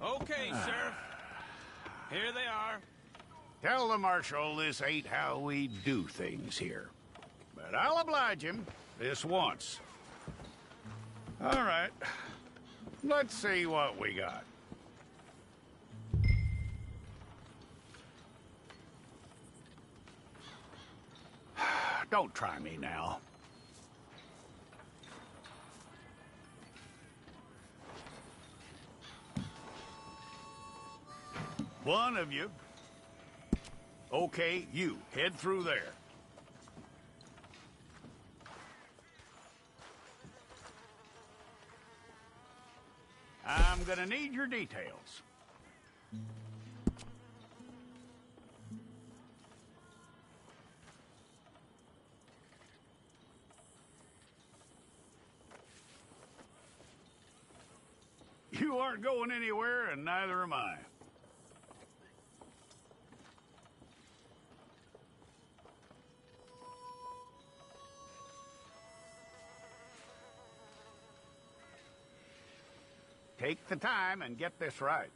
Okay, Sheriff. Here they are. Tell the Marshal this ain't how we do things here. But I'll oblige him this once. All right. Let's see what we got. Don't try me now. One of you. Okay, you. Head through there. I'm gonna need your details. You aren't going anywhere, and neither am I. Take the time and get this right.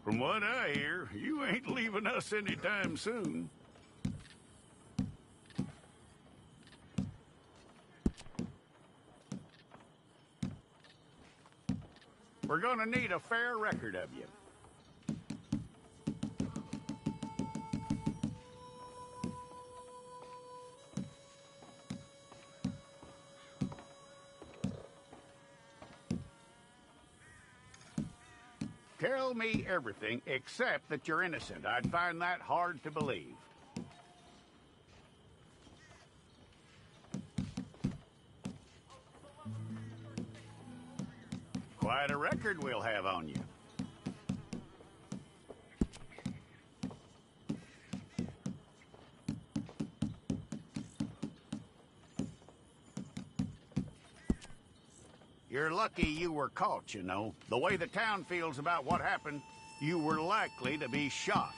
From what I hear, you ain't leaving us anytime soon. We're gonna need a fair record of you. Tell me everything except that you're innocent. I'd find that hard to believe. Quite a record we'll have on you. You're lucky you were caught, you know. The way the town feels about what happened, you were likely to be shot.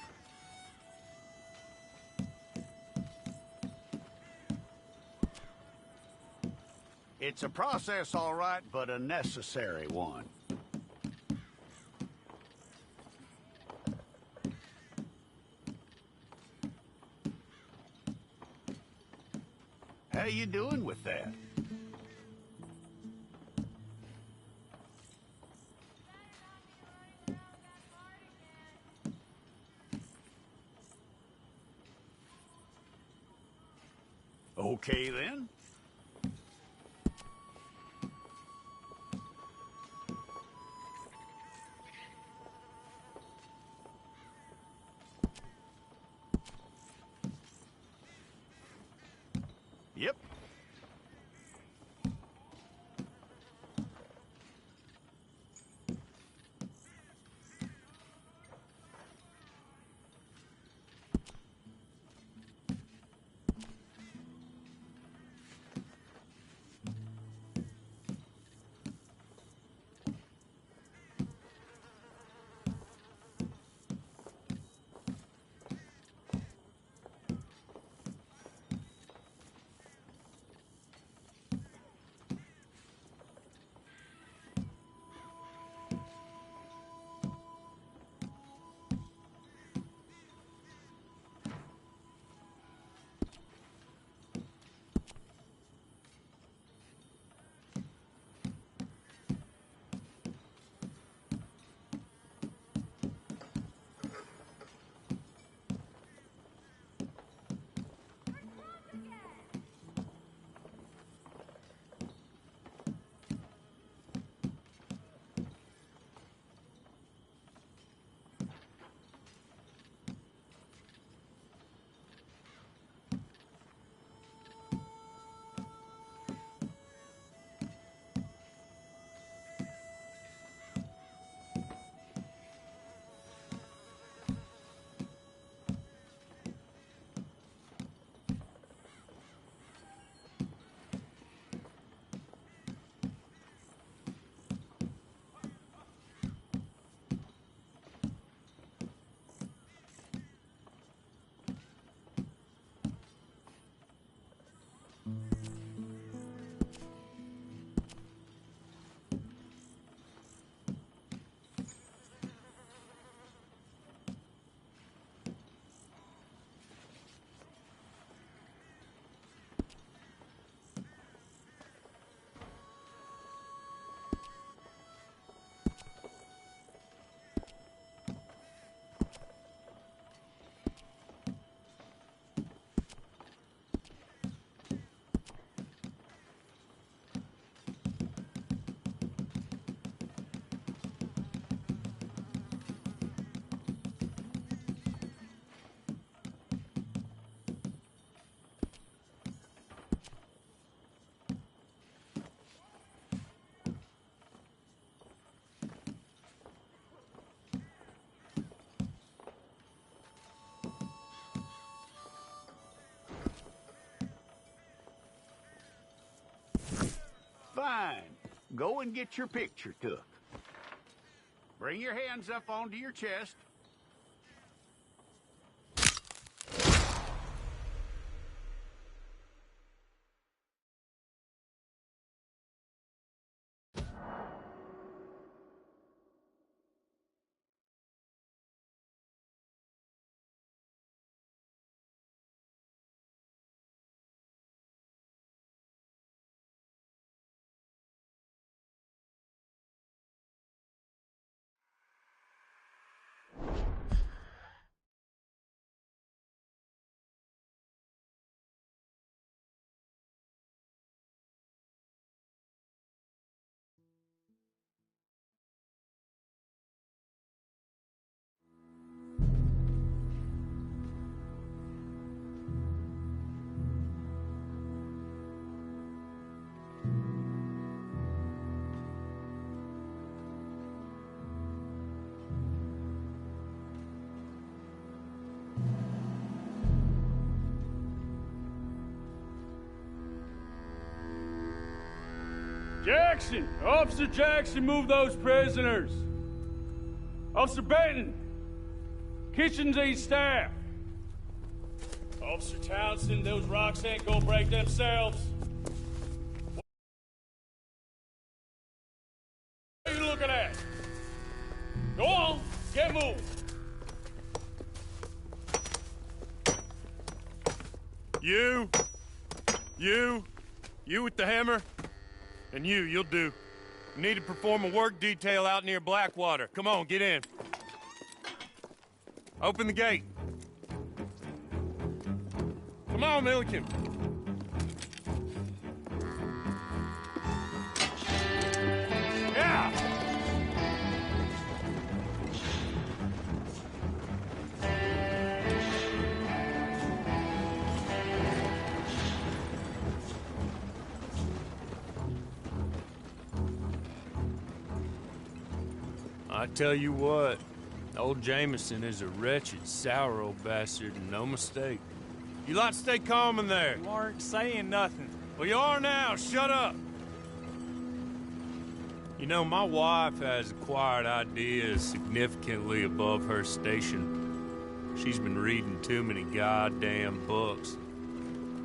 It's a process, all right, but a necessary one. How you doing with that? Okay, then. Yep. go and get your picture took. Bring your hands up onto your chest. Jackson! Officer Jackson, move those prisoners! Officer Benton! Kitchens aid staff! Officer Townsend, those rocks ain't gonna break themselves. What are you looking at? Go on, get moving. You with the hammer? And you'll do. You need to perform a work detail out near Blackwater. Come on, get in. Open the gate. Come on, Milliken. Yeah! I tell you what, old Jameson is a wretched, sour old bastard, and no mistake. You lot stay calm in there. You aren't saying nothing. Well, you are now. Shut up. You know, my wife has acquired ideas significantly above her station. She's been reading too many goddamn books.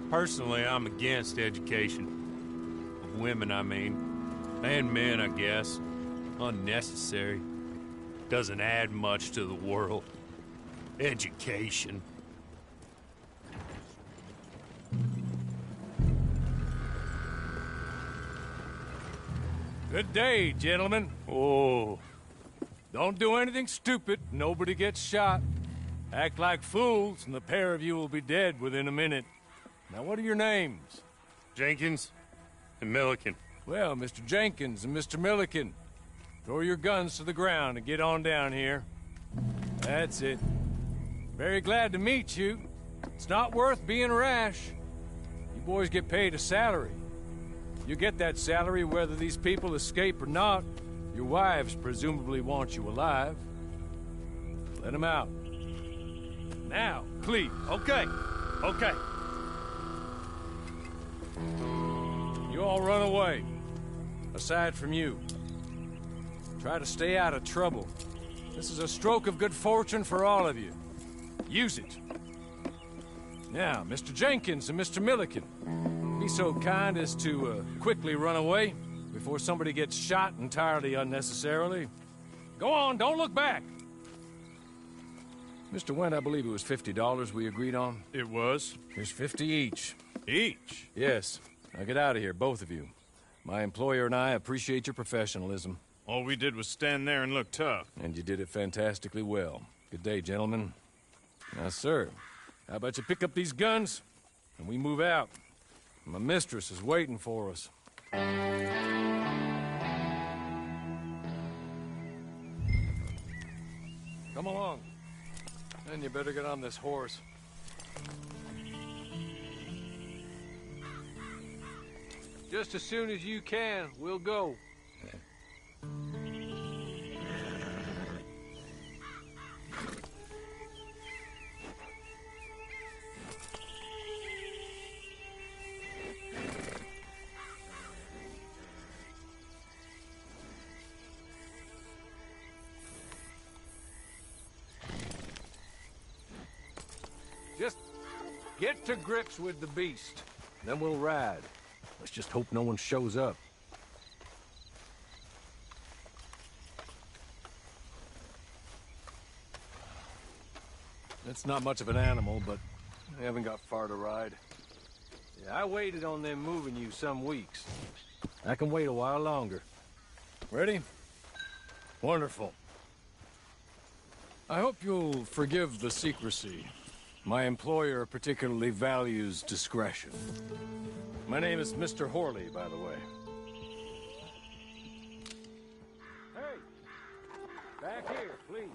Personally, I'm against education. Of women, I mean. And men, I guess. Unnecessary. Doesn't add much to the world. Education. Good day, gentlemen. Oh, Don't do anything stupid. Nobody gets shot. Act like fools, and the pair of you will be dead within a minute. Now, what are your names? Jenkins and Milliken. Well, Mr. Jenkins and Mr. Milliken, throw your guns to the ground and get on down here. That's it. Very glad to meet you. It's not worth being rash. You boys get paid a salary. You get that salary whether these people escape or not. Your wives presumably want you alive. Let them out. Now, please. Okay. You all run away. Aside from you. Try to stay out of trouble. This is a stroke of good fortune for all of you. Use it. Now, Mr. Jenkins and Mr. Milliken, be so kind as to quickly run away before somebody gets shot entirely unnecessarily. Go on, don't look back. Mr. Wendt, I believe it was $50 we agreed on. It was. Here's 50 each. Each? Yes. Now get out of here, both of you. My employer and I appreciate your professionalism. All we did was stand there and look tough. And you did it fantastically well. Good day, gentlemen. Now, sir, how about you pick up these guns, and we move out? My mistress is waiting for us. Come along. Then you better get on this horse. Just as soon as you can, we'll go. Just get to grips with the beast. Then we'll ride. Let's just hope no one shows up. It's not much of an animal, but we haven't got far to ride. Yeah, I waited on them moving you some weeks. I can wait a while longer. Ready? Wonderful. I hope you'll forgive the secrecy. My employer particularly values discretion. My name is Mr. Horley, by the way. Hey! Back here, please.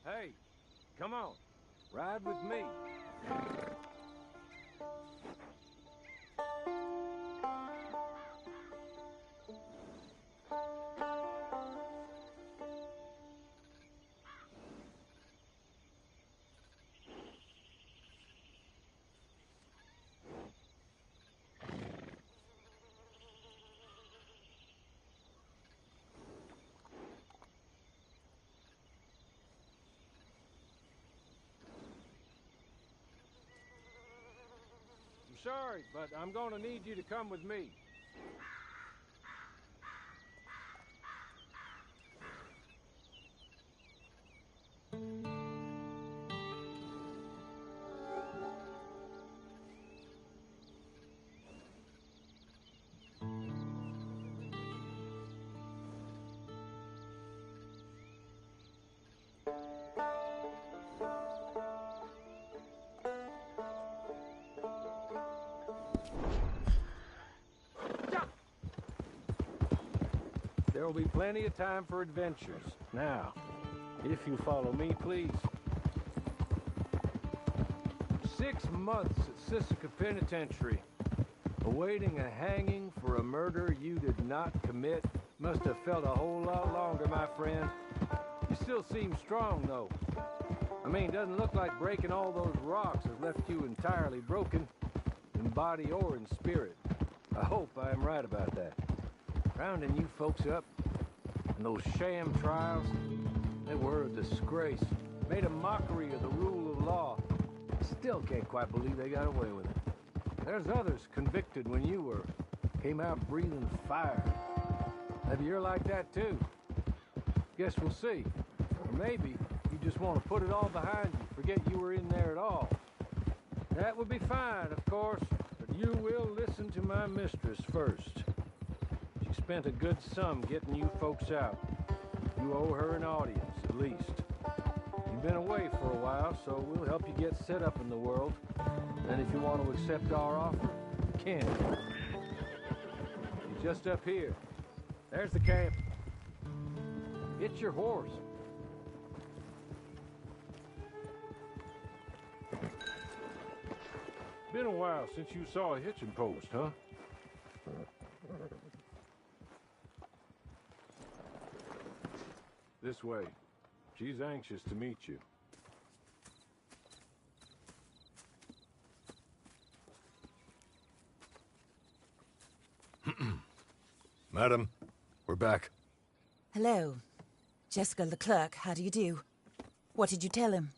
Hey, come on. Ride with me. Sorry, but I'm gonna need you to come with me. There will be plenty of time for adventures. Now, if you follow me, please. 6 months at Sisika Penitentiary, awaiting a hanging for a murder you did not commit. Must have felt a whole lot longer, my friend. You still seem strong, though. I mean, doesn't look like breaking all those rocks has left you entirely broken, in body or in spirit. I hope I am right about that. Rounding you folks up, and those sham trials, they were a disgrace. Made a mockery of the rule of law. Still can't quite believe they got away with it. There's others convicted when you were. Came out breathing fire. Maybe you're like that too. Guess we'll see. Or maybe you just want to put it all behind you, forget you were in there at all. That would be fine, of course, but you will listen to my mistress first. She spent a good sum getting you folks out. You owe her an audience, at least. You've been away for a while, so we'll help you get set up in the world. And if you want to accept our offer, you can. You're just up here. There's the camp. It's your horse. Been a while since you saw a hitching post, huh? This way. She's anxious to meet you. Madam, we're back. Hello. Jessica Leclerc, how do you do? What did you tell him?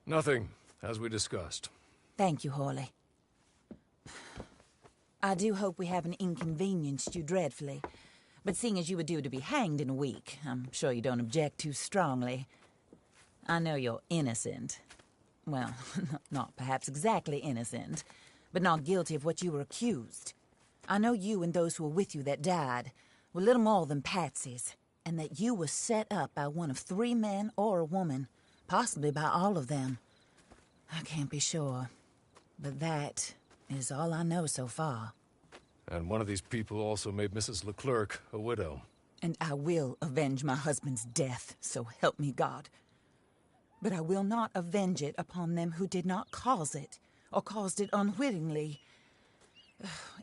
Nothing, as we discussed. Thank you, Horley. I do hope we haven't inconvenienced you dreadfully. But seeing as you were due to be hanged in a week, I'm sure you don't object too strongly. I know you're innocent. Well, not perhaps exactly innocent, but not guilty of what you were accused. I know you and those who were with you that died were little more than patsies, and that you were set up by one of 3 men or a woman, possibly by all of them. I can't be sure, but that is all I know so far. And one of these people also made Mrs. Leclerc a widow. And I will avenge my husband's death, so help me God. but I will not avenge it upon them who did not cause it, or caused it unwittingly.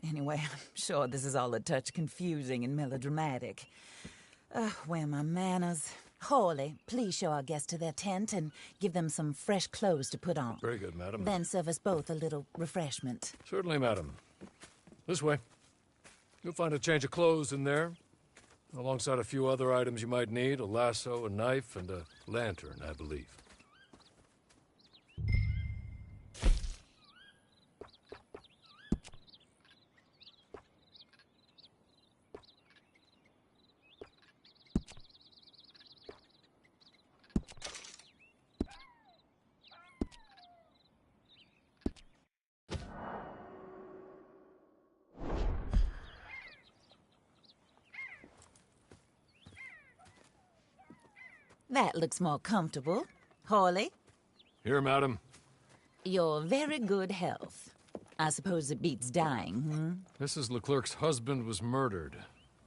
Anyway, I'm sure this is all a touch confusing and melodramatic. Where are my manners? Hawley, please show our guests to their tent and give them some fresh clothes to put on. Very good, madam. Then serve us both a little refreshment. Certainly, madam. This way. You'll find a change of clothes in there, alongside a few other items you might need, a lasso, a knife, and a lantern, I believe. That looks more comfortable. Hawley, Here, madam. your very good health. I suppose it beats dying, Mrs. Leclerc's husband was murdered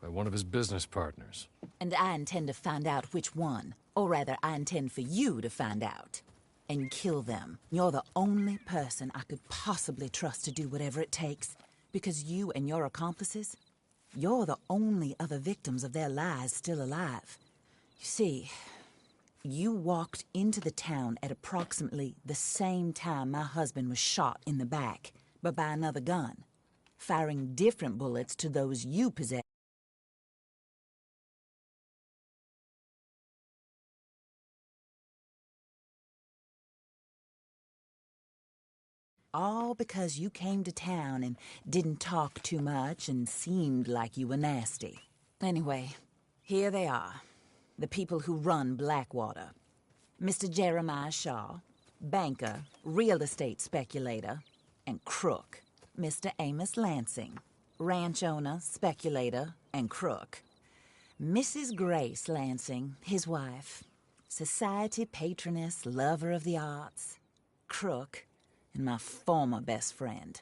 by one of his business partners. And I intend to find out which one. Or rather, I intend for you to find out. And kill them. You're the only person I could possibly trust to do whatever it takes. Because you and your accomplices, you're the only other victims of their lies still alive. You see, you walked into the town at approximately the same time my husband was shot in the back, but by another gun, firing different bullets to those you possess. All because you came to town and didn't talk too much and seemed like you were nasty. Anyway, here they are. The people who run Blackwater. Mr. Jeremiah Shaw, banker, real estate speculator, and crook. Mr. Amos Lansing, ranch owner, speculator, and crook. Mrs. Grace Lansing, his wife, society patroness, lover of the arts, crook, and my former best friend.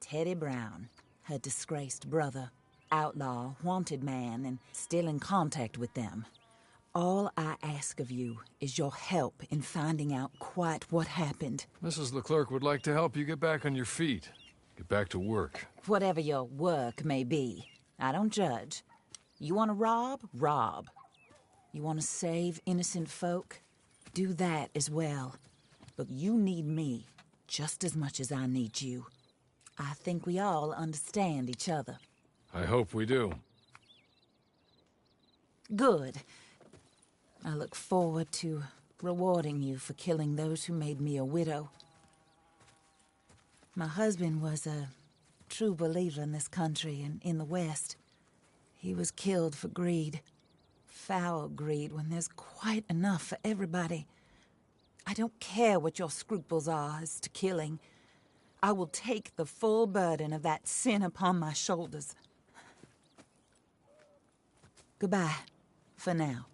Teddy Brown, her disgraced brother, outlaw, wanted man, and still in contact with them. All I ask of you is your help in finding out quite what happened. Mrs. Leclerc would like to help you get back on your feet. Get back to work. Whatever your work may be, I don't judge. You want to rob? Rob. You want to save innocent folk? Do that as well. But you need me just as much as I need you. I think we all understand each other. I hope we do. Good. I look forward to rewarding you for killing those who made me a widow. My husband was a true believer in this country and in the West. He was killed for greed. Foul greed when there's quite enough for everybody. I don't care what your scruples are as to killing. I will take the full burden of that sin upon my shoulders. Goodbye, for now.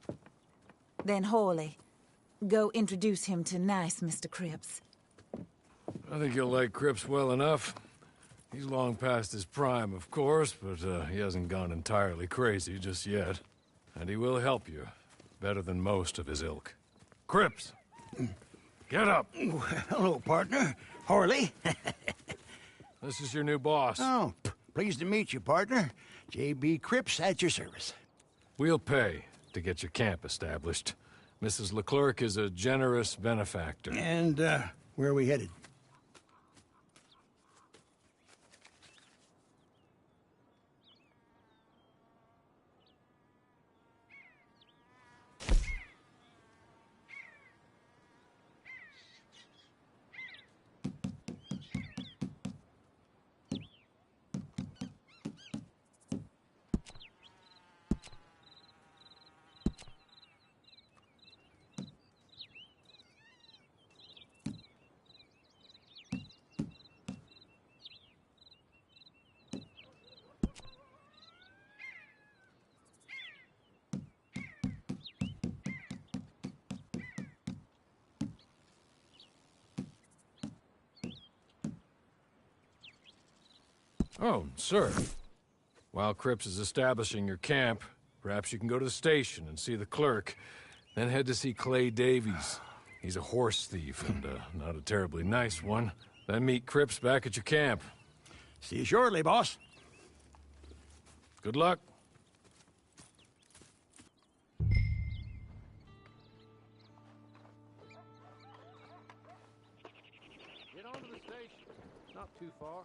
Then Hawley, go introduce him to nice Mr. Cripps. I think you'll like Cripps well enough. He's long past his prime, of course, but he hasn't gone entirely crazy just yet. And he will help you, better than most of his ilk. Cripps! Get up! Hello, partner. Hawley. This is your new boss. Oh, pleased to meet you, partner. J.B. Cripps at your service. We'll pay to get your camp established. Mrs. Leclerc is a generous benefactor. And, where are we headed? Oh, sir. While Cripps is establishing your camp, perhaps you can go to the station and see the clerk, then head to see Clay Davies. He's a horse thief, and not a terribly nice one. Then meet Cripps back at your camp. See you shortly, boss. Good luck. Get on to the station. Not too far.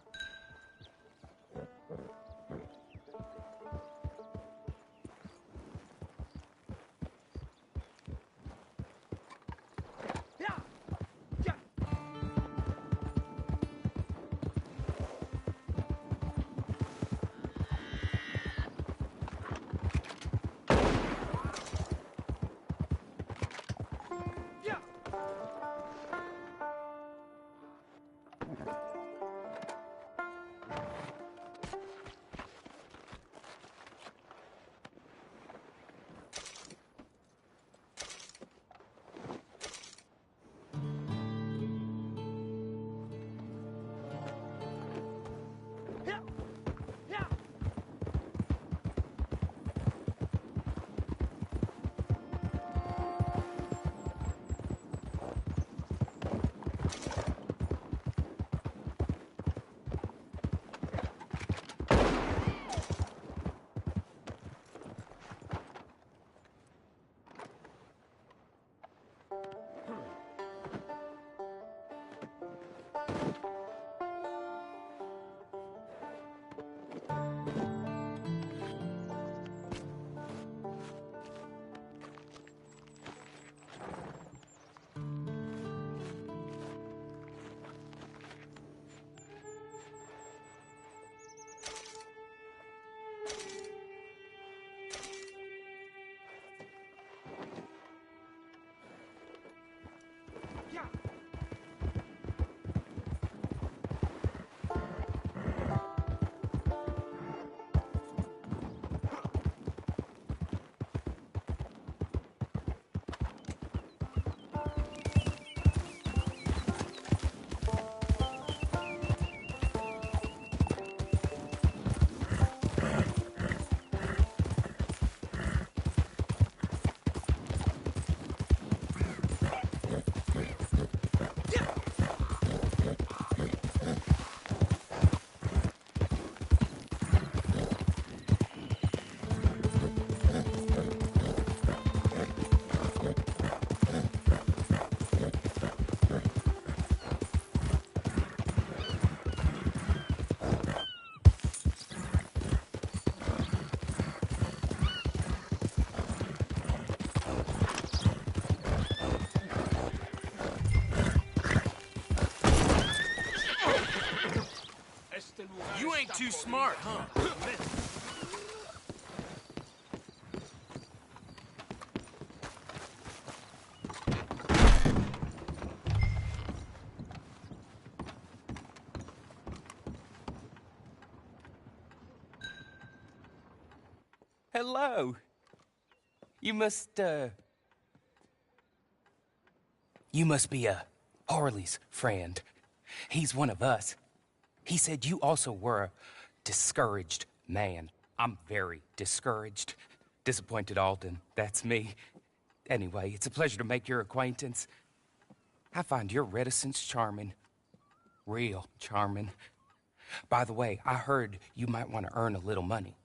You ain't too smart, huh? Hello. You must be Harley's friend. He's one of us. He said you also were a discouraged man. I'm very discouraged. Disappointed Alden, that's me. Anyway, it's a pleasure to make your acquaintance. I find your reticence charming. Real charming. By the way, I heard you might want to earn a little money.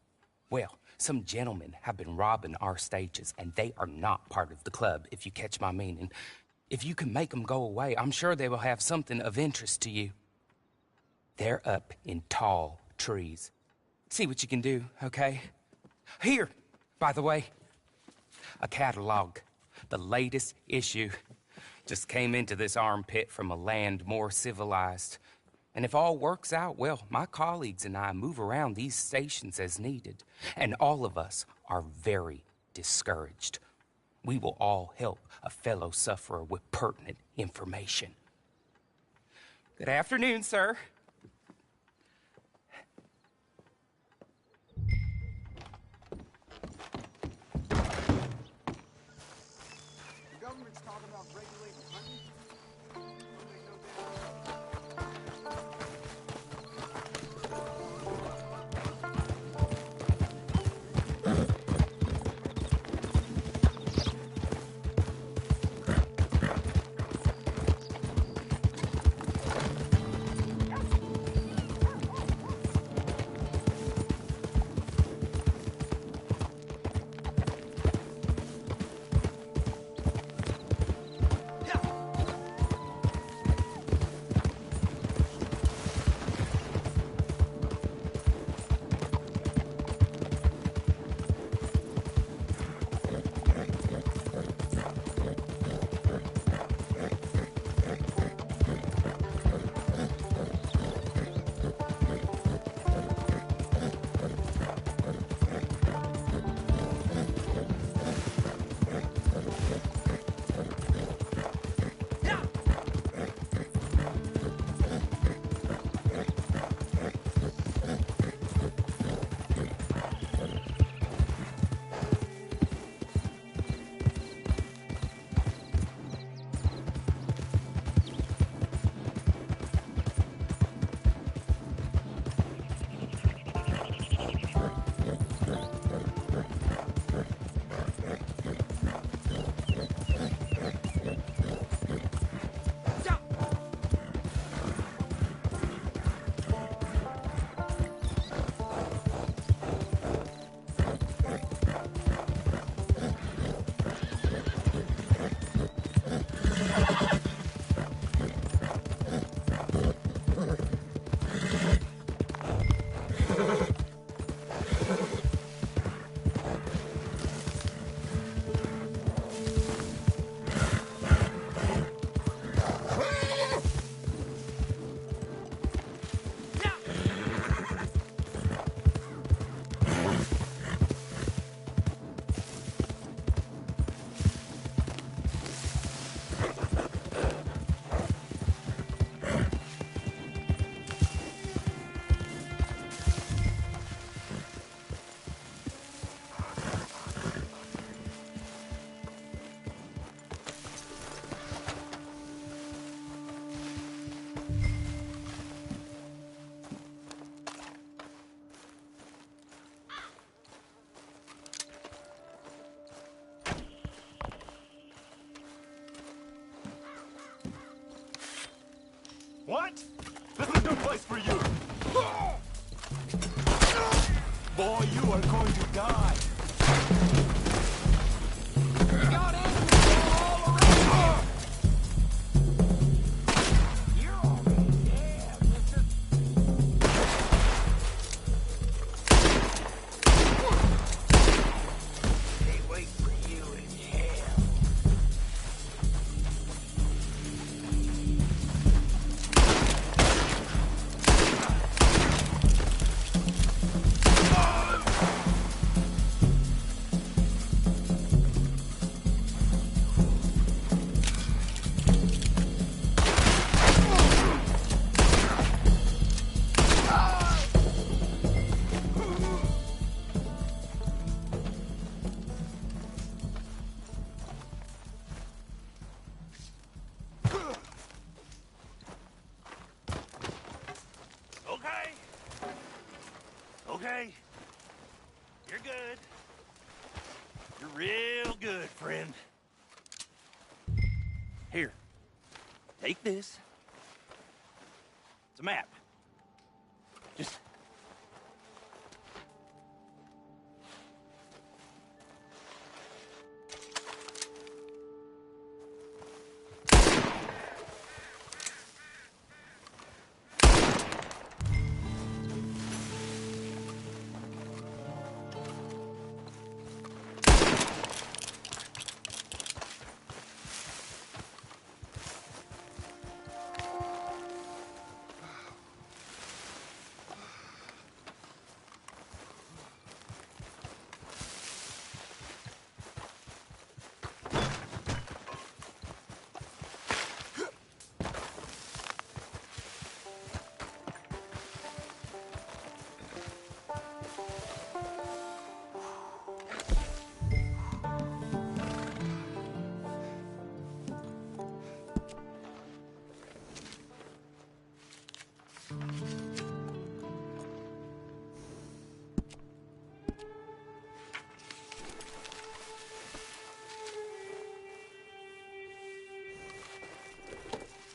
Well, some gentlemen have been robbing our stages, and they are not part of the club, if you catch my meaning. If you can make them go away, I'm sure they will have something of interest to you. They're up in tall trees. See what you can do, okay? Here, by the way, a catalog. The latest issue. Just came into this armpit from a land more civilized. And if all works out, well, my colleagues and I move around these stations as needed. And all of us are very discouraged. We will all help a fellow sufferer with pertinent information. Good afternoon, sir. What? This is no place for you! Boy, you are going to die! Got enemies all around! You're already dead, mister. They wait for you in hell. Okay. Okay. You're good. You're real good, friend. Here. Take this. It's a map. Just...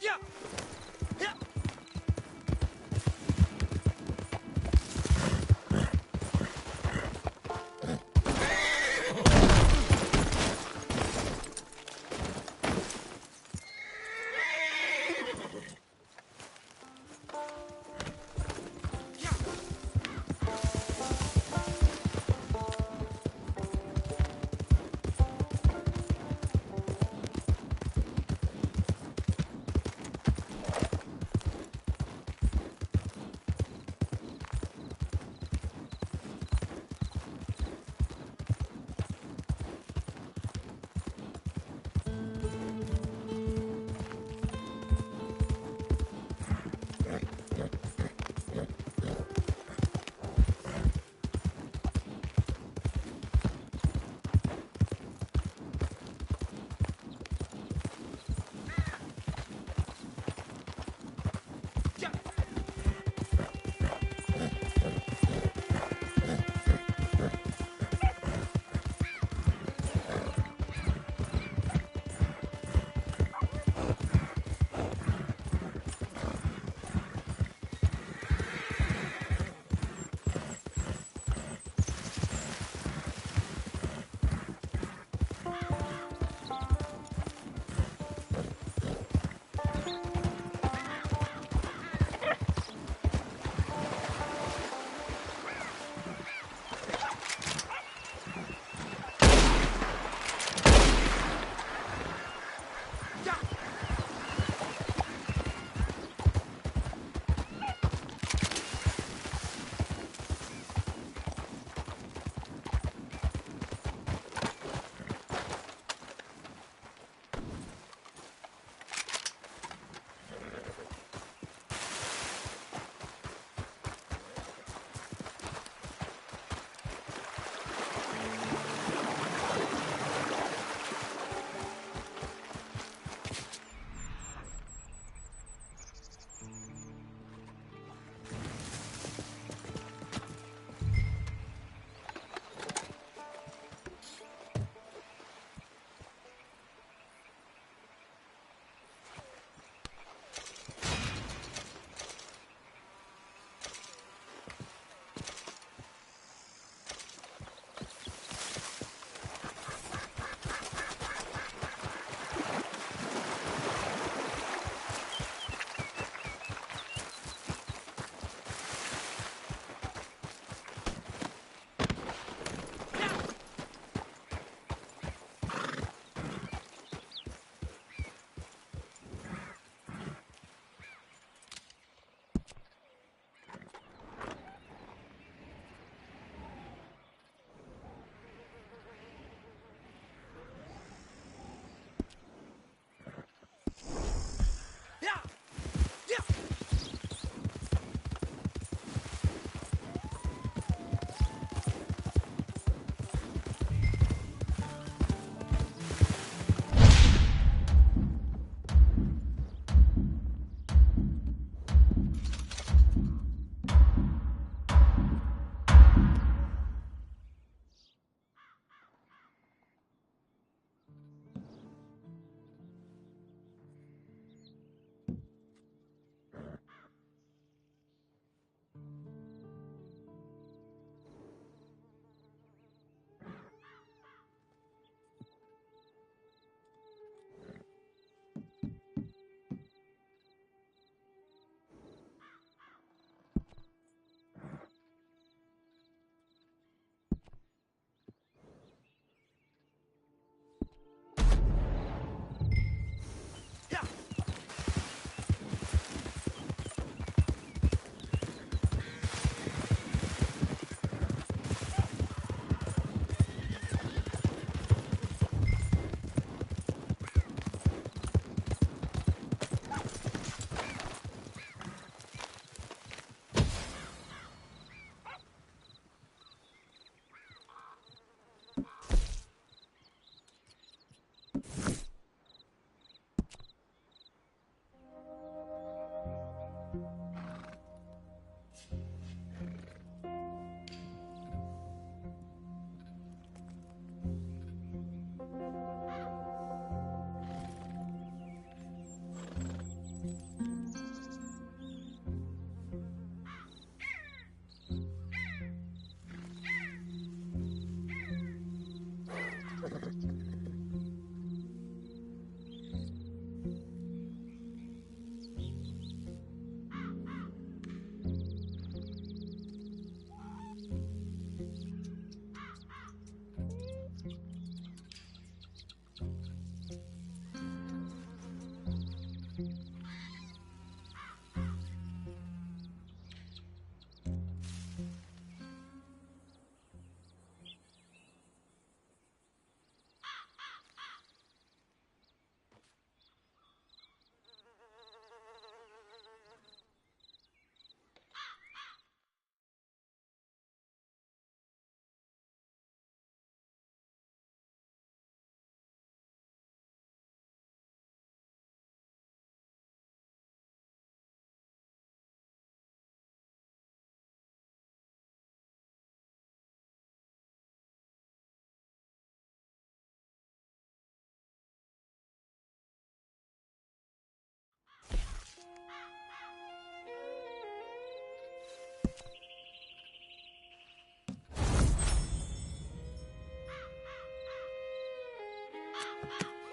Yeah! Yeah!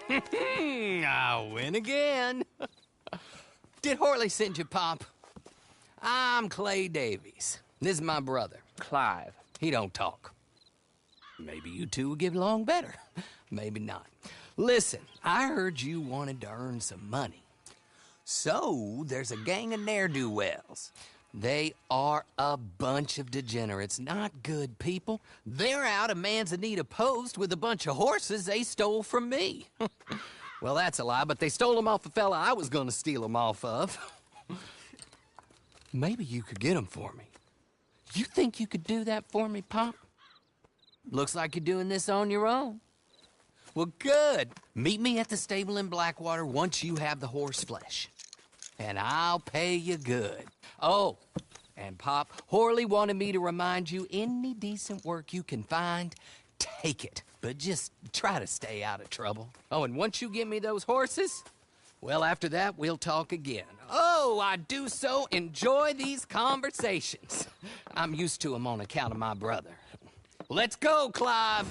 I win again. Did Horley send you, Pop? I'm Clay Davies. This is my brother, Clive. He don't talk. Maybe you two will get along better. Maybe not. Listen, I heard you wanted to earn some money. So, there's a gang of ne'er-do-wells. They are a bunch of degenerates, not good people. They're out of Manzanita Post with a bunch of horses they stole from me. Well, that's a lie, but they stole them off the fella I was gonna steal them off of. Maybe you could get them for me. You think you could do that for me, Pop? Looks like you're doing this on your own. Well, good. Meet me at the stable in Blackwater once you have the horse flesh. And I'll pay you good. Oh, and Pop, Horley wanted me to remind you, any decent work you can find, take it. But just try to stay out of trouble. Oh, and once you give me those horses, well, after that, we'll talk again. Oh, I do so enjoy these conversations. I'm used to them on account of my brother. Let's go, Clive.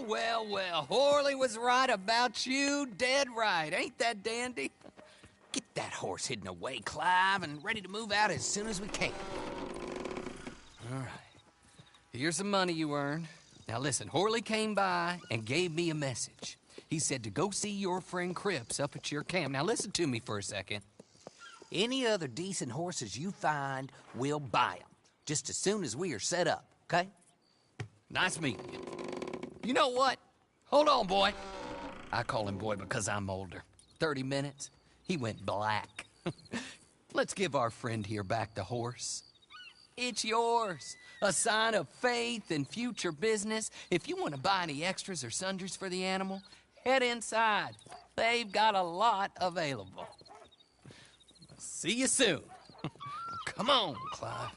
well. Horley was right about you, dead right. Ain't that dandy? Get that horse hidden away, Clive, and ready to move out as soon as we can. All right. Here's the money you earned. Now listen, Horley came by and gave me a message. He said to go see your friend Cripps up at your camp. Now listen to me for a second. Any other decent horses you find, we'll buy them. Just as soon as we are set up, okay? Nice meeting you. You know what? Hold on, boy. I call him boy because I'm older. 30 minutes, he went black. Let's give our friend here back the horse. It's yours. A sign of faith and future business. If you want to buy any extras or sundries for the animal, head inside. They've got a lot available. See you soon. Come on, Clive.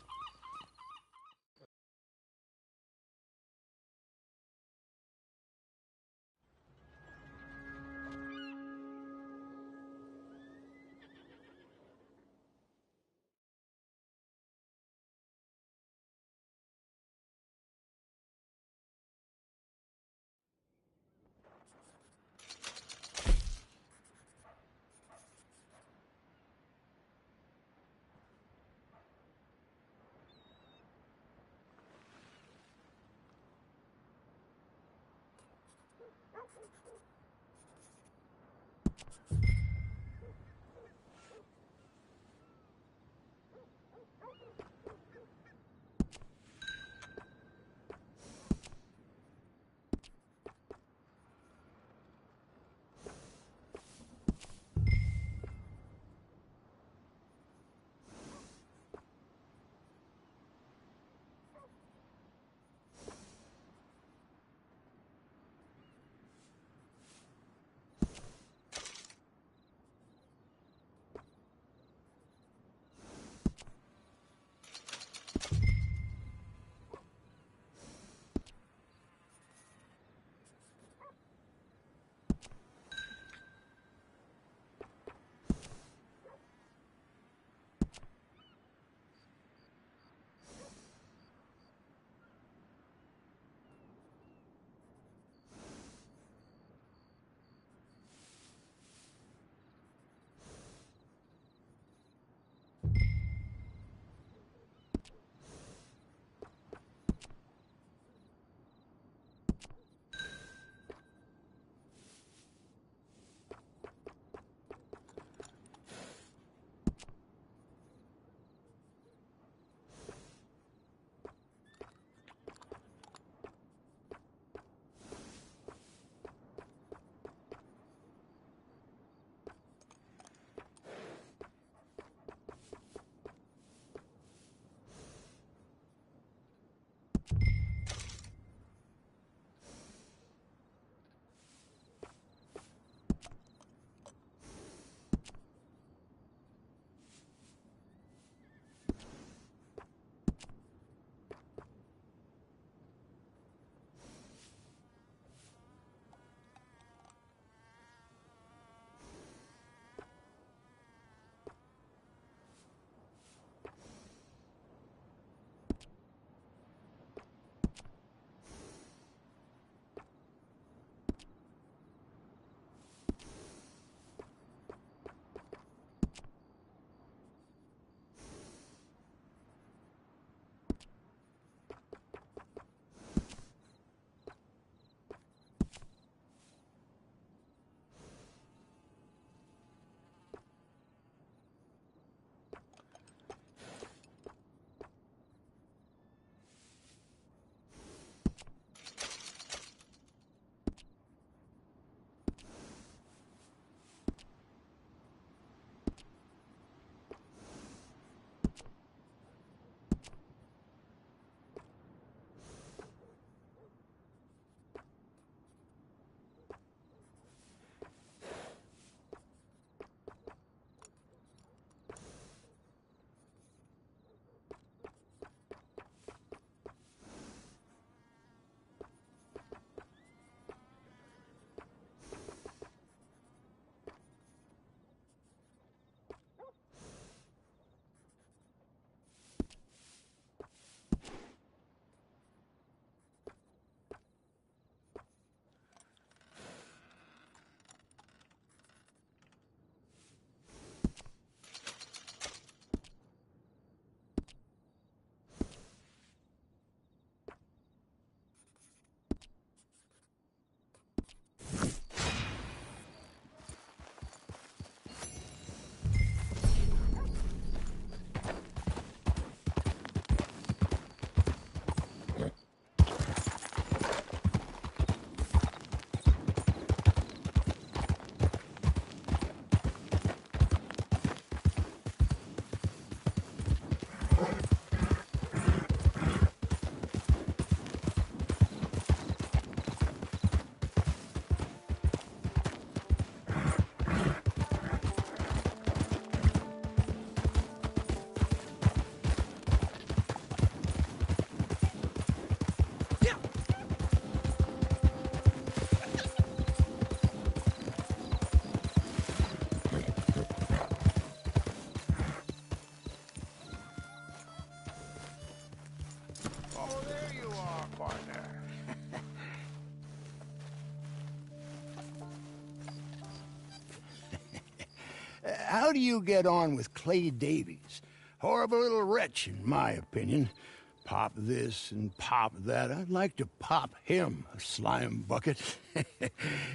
are, partner. How do you get on with Clay Davies? Horrible little wretch, in my opinion. Pop this and pop that. I'd like to pop him, a slime bucket.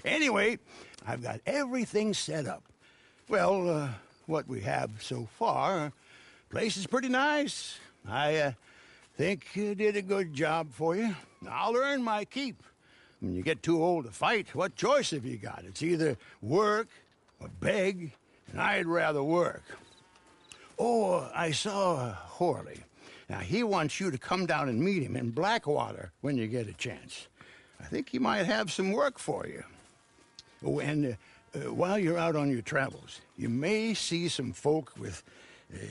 Anyway, I've got everything set up. Well, what we have so far, place is pretty nice. I think you did a good job for you. I'll earn my keep. When you get too old to fight, what choice have you got? It's either work or beg, and I'd rather work. Oh, I saw Horley. Now, he wants you to come down and meet him in Blackwater when you get a chance. I think he might have some work for you. Oh, and while you're out on your travels, you may see some folk with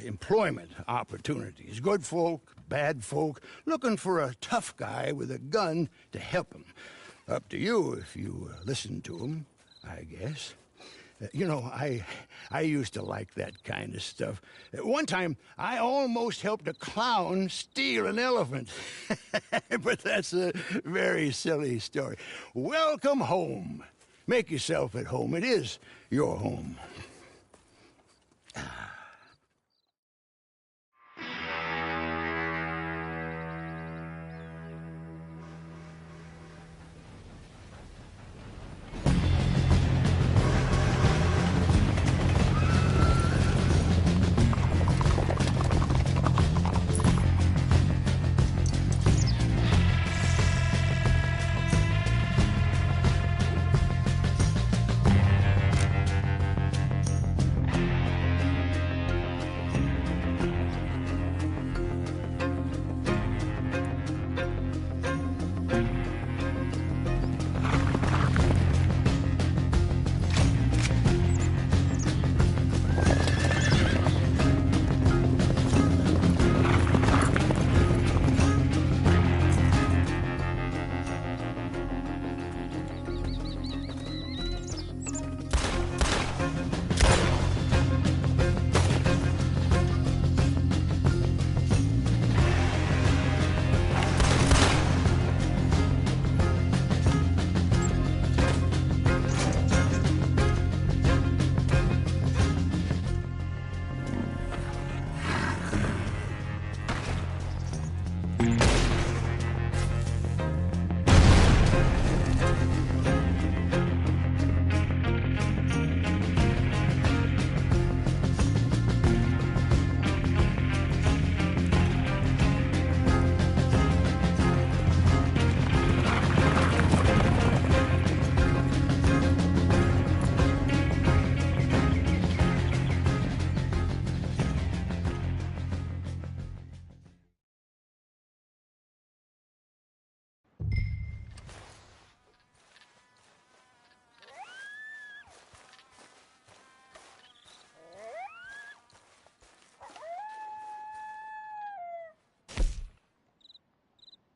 employment opportunities. Good folk, bad folk, looking for a tough guy with a gun to help them. Up to you if you listen to them, I guess. You know, I used to like that kind of stuff. One time, I almost helped a clown steal an elephant. But that's a very silly story. Welcome home. Make yourself at home. It is your home.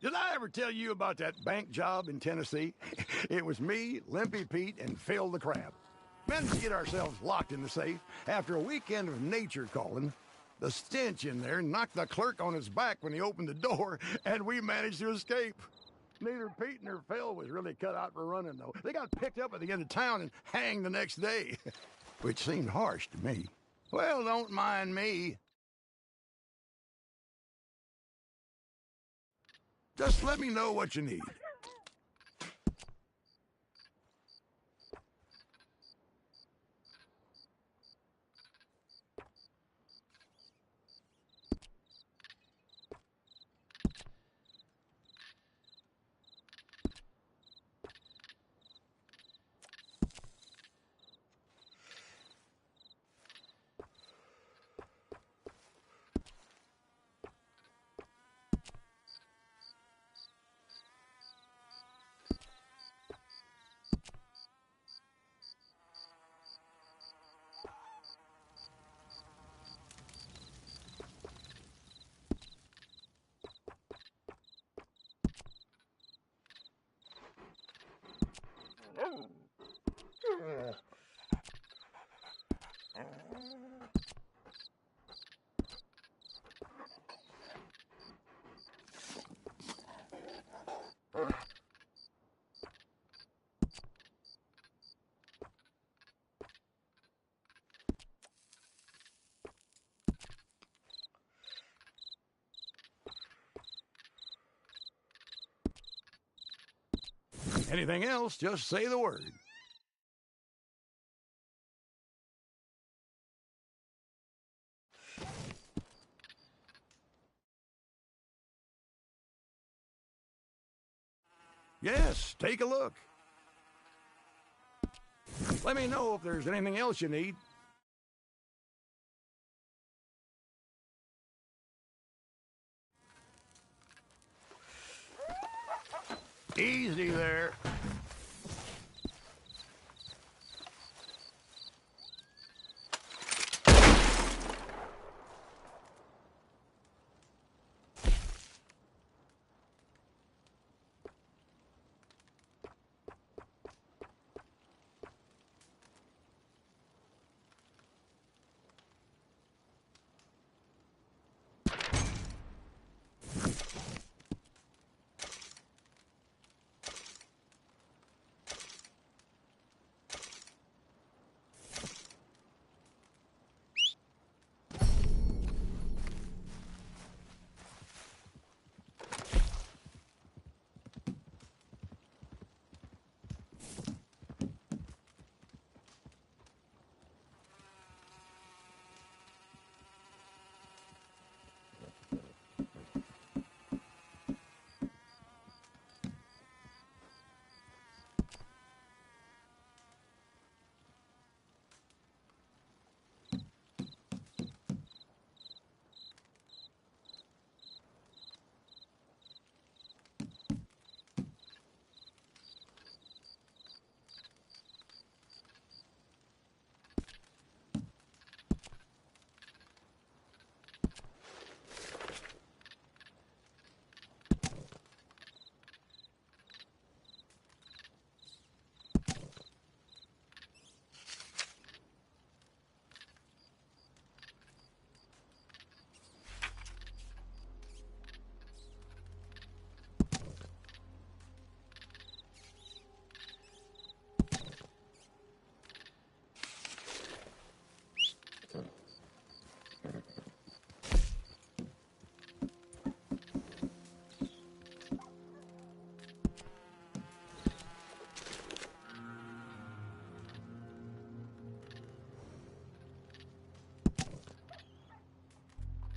Did I ever tell you about that bank job in Tennessee? It was me, Limpy Pete, and Phil the Crab. Managed to get ourselves locked in the safe after a weekend of nature calling. The stench in there knocked the clerk on his back when he opened the door, and we managed to escape. Neither Pete nor Phil was really cut out for running, though. They got picked up at the end of town and hanged the next day, which seemed harsh to me. Well, don't mind me. Just let me know what you need. Anything else, just say the word. Yes, take a look. Let me know if there's anything else you need. Easy there.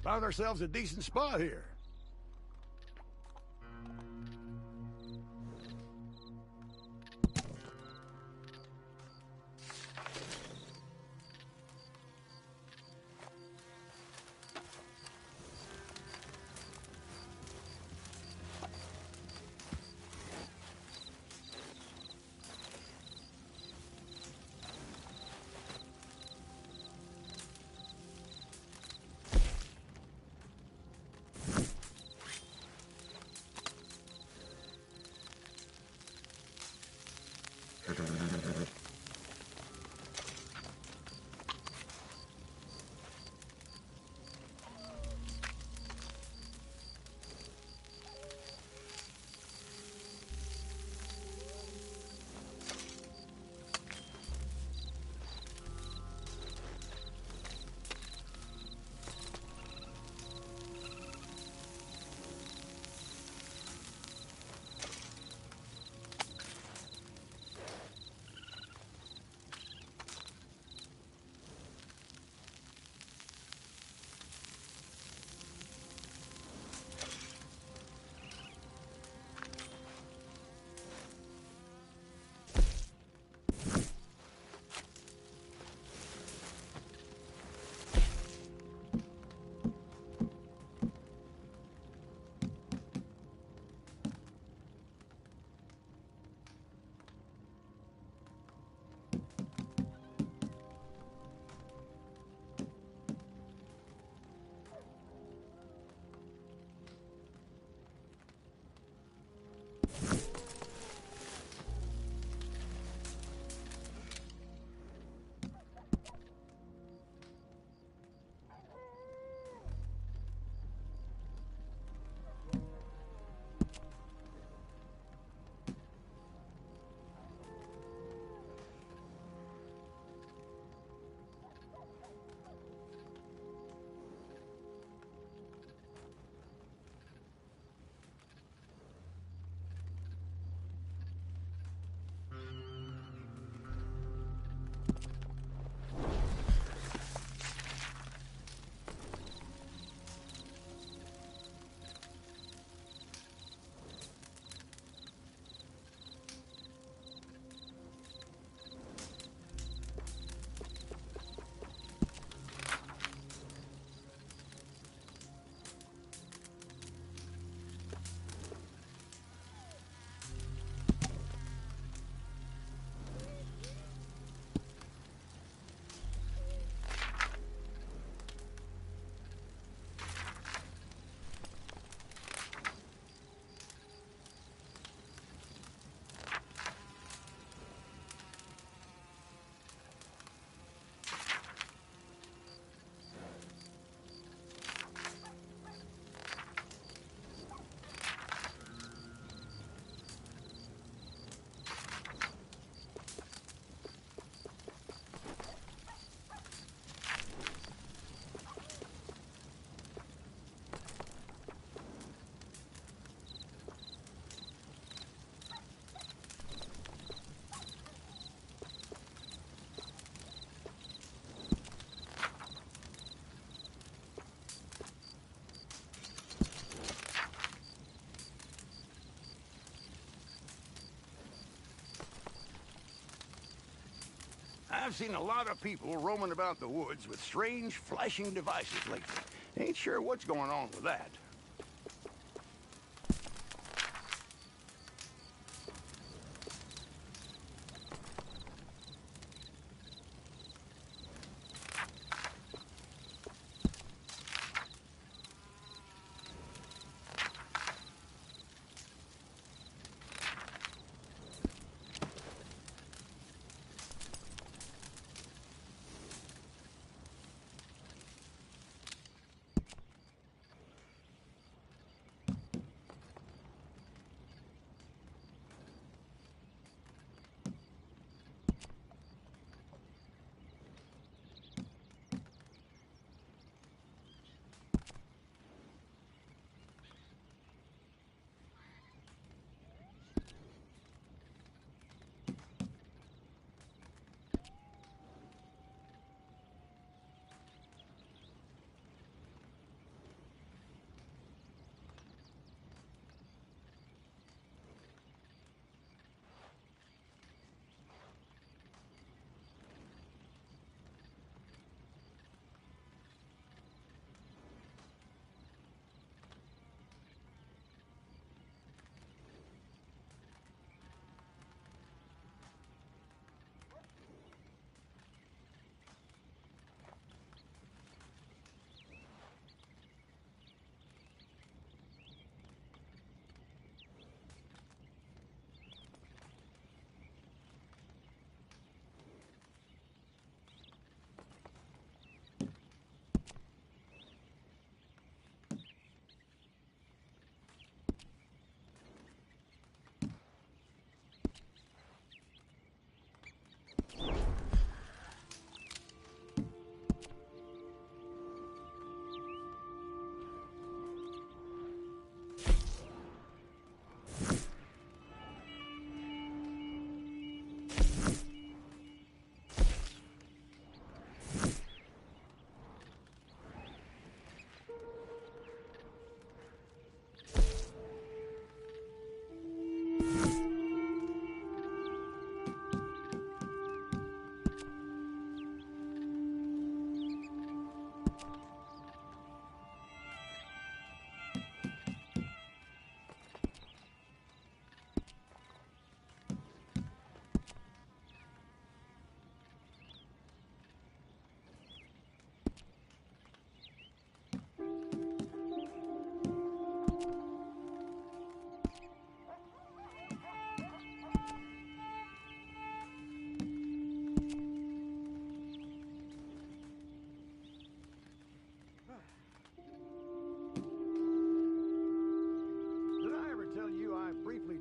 Found ourselves a decent spot here. I've seen a lot of people roaming about the woods with strange flashing devices lately. Ain't sure what's going on with that.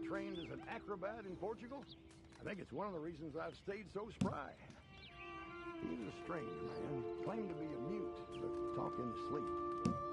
Trained as an acrobat in Portugal? I think it's one of the reasons I've stayed so spry. He's a strange man, claimed to be a mute, but talk in his sleep.